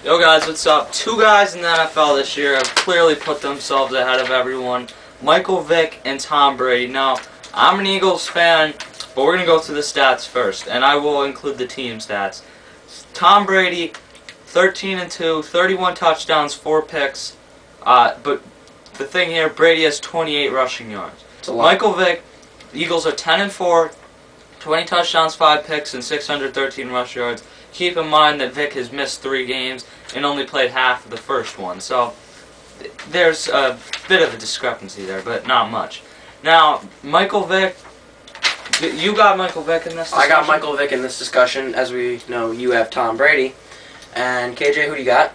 Yo guys, what's up? Two guys in the NFL this year have clearly put themselves ahead of everyone. Michael Vick and Tom Brady. Now, I'm an Eagles fan, but we're going to go through the stats first, and I will include the team stats. Tom Brady, 13-2, 31 touchdowns, 4 picks, but the thing here, Brady has 28 rushing yards. Michael Vick, the Eagles are 10-4, 20 touchdowns, 5 picks, and 613 rush yards. Keep in mind that Vick has missed 3 games and only played half of the first one, so there's a bit of a discrepancy there, but not much. Now, Michael Vick, you got Michael Vick in this discussion? I got Michael Vick in this discussion. As we know, you have Tom Brady. And KJ, who do you got?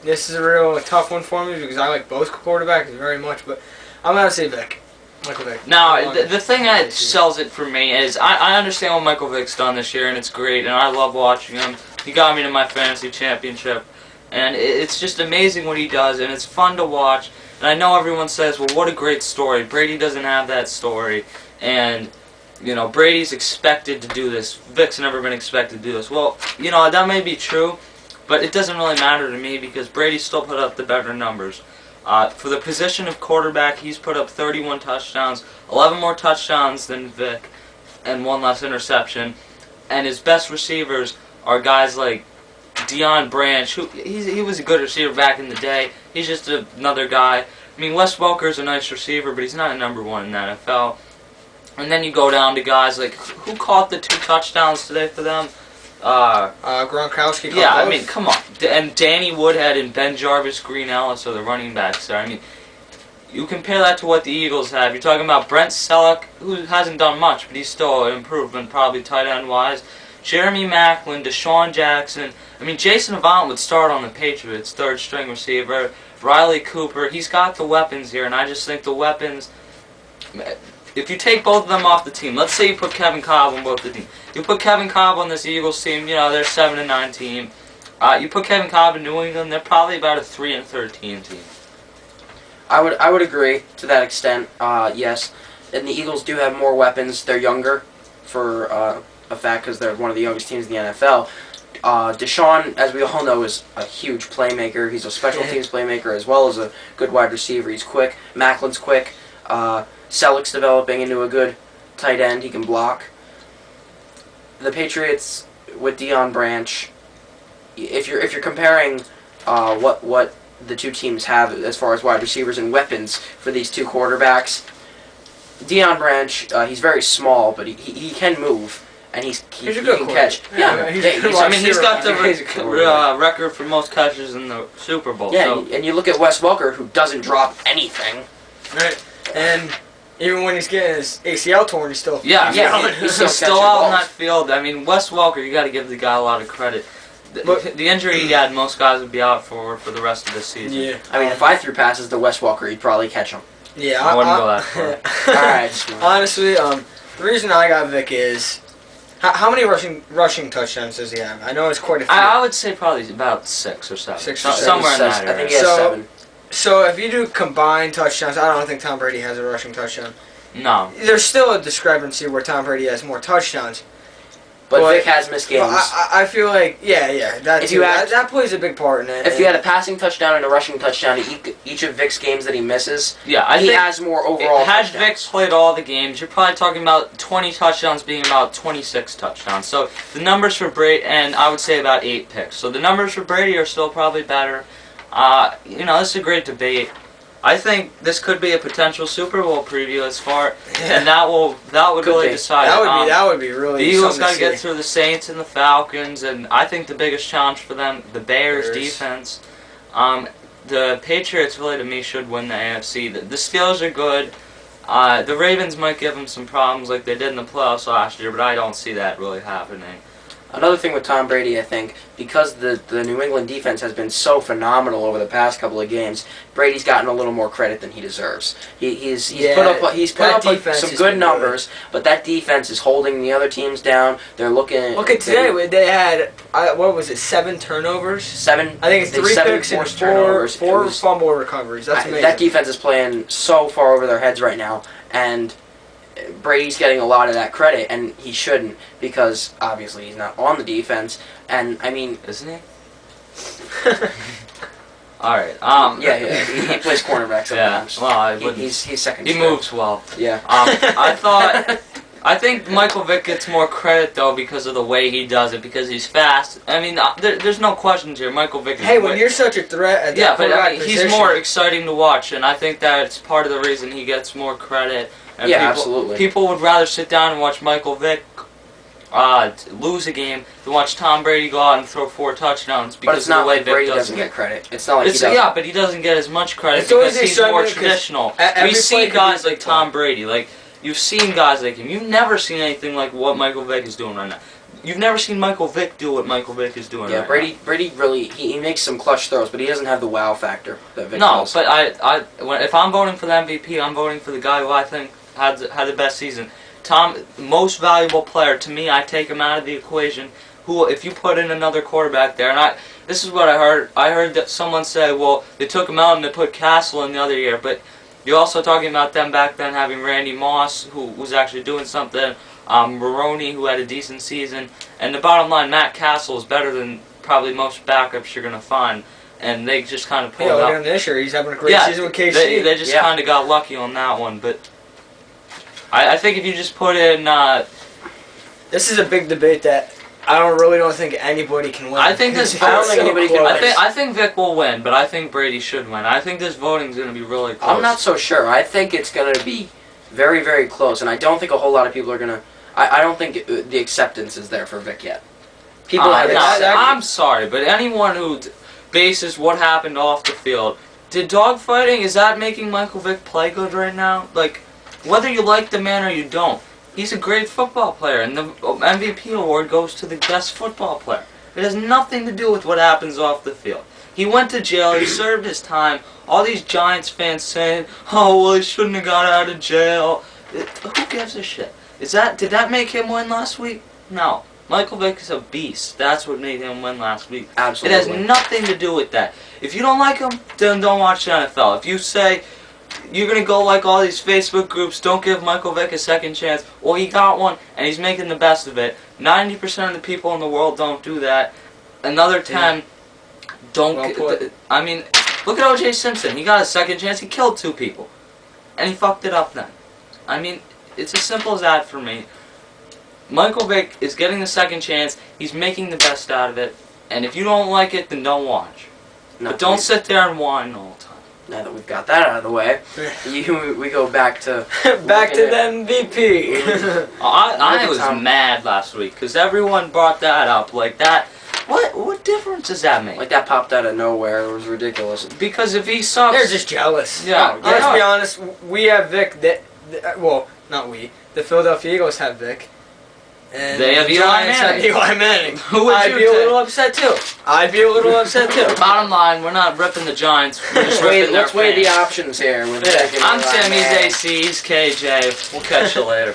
This is a real tough one for me because I like both quarterbacks very much, but I'm going to say Vick. Michael Vick. Now, the thing that sells it for me is I understand what Michael Vick's done this year, and it's great, and I love watching him. He got me to my fantasy championship, and it's just amazing what he does, and it's fun to watch. And I know everyone says, well, what a great story. Brady doesn't have that story, and, you know, Brady's expected to do this. Vick's never been expected to do this. Well, you know, that may be true, but it doesn't really matter to me because Brady still put up the better numbers. For the position of quarterback, he's put up 31 touchdowns, 11 more touchdowns than Vick, and 1 less interception. And his best receivers are guys like Deion Branch, who he was a good receiver back in the day. He's just another guy. I mean, Wes Welker's a nice receiver, but he's not a #1 in the NFL. And then you go down to guys like, who caught the 2 touchdowns today for them? Gronkowski. Yeah, I mean, come on. And Danny Woodhead and Ben Jarvis, Green Ellis are the running backs there. I mean, you compare that to what the Eagles have. You're talking about Brent Selleck, who hasn't done much, but he's still an improvement, probably tight end wise. Jeremy Maclin, Deshaun Jackson. I mean, Jason Avant would start on the Patriots, 3rd string receiver. Riley Cooper. He's got the weapons here, and I just think the weapons. If you take both of them off the team, let's say you put Kevin Kolb on both the team. You put Kevin Kolb on this Eagles team, you know, they're 7-9 team. You put Kevin Kolb in New England, they're probably about a 3-13 team. I would agree to that extent. Yes, and the Eagles do have more weapons. They're younger, for a fact, because they're one of the youngest teams in the NFL. Deshaun, as we all know, is a huge playmaker. He's a special teams playmaker as well as a good wide receiver. He's quick. Macklin's quick. Selleck's developing into a good tight end. He can block. The Patriots with Deion Branch, if you're comparing what the two teams have as far as wide receivers and weapons for these 2 quarterbacks, Deion Branch, he's very small, but he can move. And he can catch. Yeah, he's got the record for most catches in the Super Bowl. Yeah, so. And you look at Wes Welker, who doesn't drop anything. Right, and even when he's getting his ACL torn, he's still he's still out on that field. I mean, Wes Welker, you got to give the guy a lot of credit. The injury he had, most guys would be out for the rest of the season. Yeah, I mean, if I threw passes to Wes Welker, he'd probably catch them. Yeah, I wouldn't go that far. All right. Honestly, the reason I got Vick is. How many rushing touchdowns does he have? I know it's quite a few. I would say probably about 6 or 7. 6 or 7. Somewhere in that area. I think he has 7. So if you do combined touchdowns, I don't think Tom Brady has a rushing touchdown. No. There's still a discrepancy where Tom Brady has more touchdowns. But Vick has missed games. I feel like, that plays a big part in it. If you had a passing touchdown and a rushing touchdown in each of Vick's games that he misses, he has more overall Had touchdowns. Vick played all the games, you're probably talking about 20 touchdowns being about 26 touchdowns. So the numbers for Brady, and I would say about 8 picks. So the numbers for Brady are still probably better. You know, this is a great debate. I think this could be a potential Super Bowl preview and that would really decide. That would be really. The Eagles got to get through the Saints and the Falcons, and I think the biggest challenge for them, the Bears defense. The Patriots really, to me, should win the AFC. The Steelers are good. The Ravens might give them some problems like they did in the playoffs last year, but I don't see that really happening. Another thing with Tom Brady, I think, because the New England defense has been so phenomenal over the past couple of games, Brady's gotten a little more credit than he deserves. He's put up some good numbers, but that defense is holding the other teams down. They're looking. Look at today. They had what was it? 7 turnovers. 7. I think it's 3 picks and 4 fumble recoveries. That's amazing. That defense is playing so far over their heads right now, and Brady's getting a lot of that credit, and he shouldn't, because obviously he's not on the defense. And I mean, isn't he? Alright, Yeah, he plays cornerback sometimes. Yeah, well, I wouldn't. He's second. He string. moves well. Yeah. I think Michael Vick gets more credit, though, because of the way he does it, because he's fast. I mean, there's no questions here. Michael Vick is Hey, when you're such a threat at yeah, that but I mean, position, he's more exciting to watch, and I think that's part of the reason he gets more credit. And Yeah, absolutely. People would rather sit down and watch Michael Vick lose a game than watch Tom Brady go out and throw 4 touchdowns because But it's not of the way like Vick Brady does doesn't it. get credit. It's not like he doesn't. Yeah, but he doesn't get as much credit It's always because he's exciting more because traditional. every We see play could guys be like big Tom play. Brady, like you've seen guys like him. You've never seen anything like what Michael Vick is doing right now. You've never seen Michael Vick do what Michael Vick is doing right now. Brady really he makes some clutch throws, but he doesn't have the wow factor that Vick No, does. but if I'm voting for the MVP, I'm voting for the guy who I think had the best season. Tom, most valuable player to me. I take him out of the equation. Who, if you put in another quarterback there, and this is what I heard. I heard that someone say, well, they took him out and they put Castle in the other year, but you're also talking about them back then having Randy Moss, who was actually doing something, Maroney, who had a decent season, and the bottom line, Matt Castle is better than probably most backups you're going to find, and they just kind of pulled Yeah, look out. at him this year. He's having a great season with KC. They just kind of got lucky on that one, but I think if you just put in... this is a big debate that I don't think anybody can win. I think this. I don't think anybody can win. I think Vick will win, but I think Brady should win. I think this voting is going to be really close. I'm not so sure. I think it's going to be very, very close, and I don't think a whole lot of people are going to... I don't think the acceptance is there for Vick yet. People have I'm sorry, but anyone who bases what happened off the field... Did dogfighting, is that making Michael Vick play good right now? Like, whether you like the man or you don't, he's a great football player, and the MVP award goes to the best football player. It has nothing to do with what happens off the field. He went to jail, he served his time. All these Giants fans saying, oh, well, he shouldn't have got out of jail. Who gives a shit? Did that make him win last week? No. Michael Vick is a beast. That's what made him win last week. Absolutely. It has nothing to do with that. If you don't like him, then don't watch the NFL. If you say you're going to go like all these Facebook groups, don't give Michael Vick a second chance, well, he got one, and he's making the best of it. 90% of the people in the world don't do that. Another 10 don't... I mean, look at O.J. Simpson. He got a second chance. He killed 2 people. And he fucked it up then. I mean, it's as simple as that for me. Michael Vick is getting the second chance. He's making the best out of it. And if you don't like it, then don't watch. But don't sit there and whine all the time. Now that we've got that out of the way, we go back to... back to the MVP. I was mad last week because everyone brought that up. Like that... What difference does that make? Like that popped out of nowhere. It was ridiculous. Because if he sucks... They're just jealous. Yeah. Let's be honest. We have Vick. Well, not we. The Philadelphia Eagles have Vick. And they have the Eli Giants Manning. have Eli Manning. Who would I'd you be a take? little upset too. I'd be a little upset too. Bottom line, we're not ripping the Giants. We're just ripping their Let's weigh the fans. options here. I'm Sammy AC. He's KJ. We'll catch you later.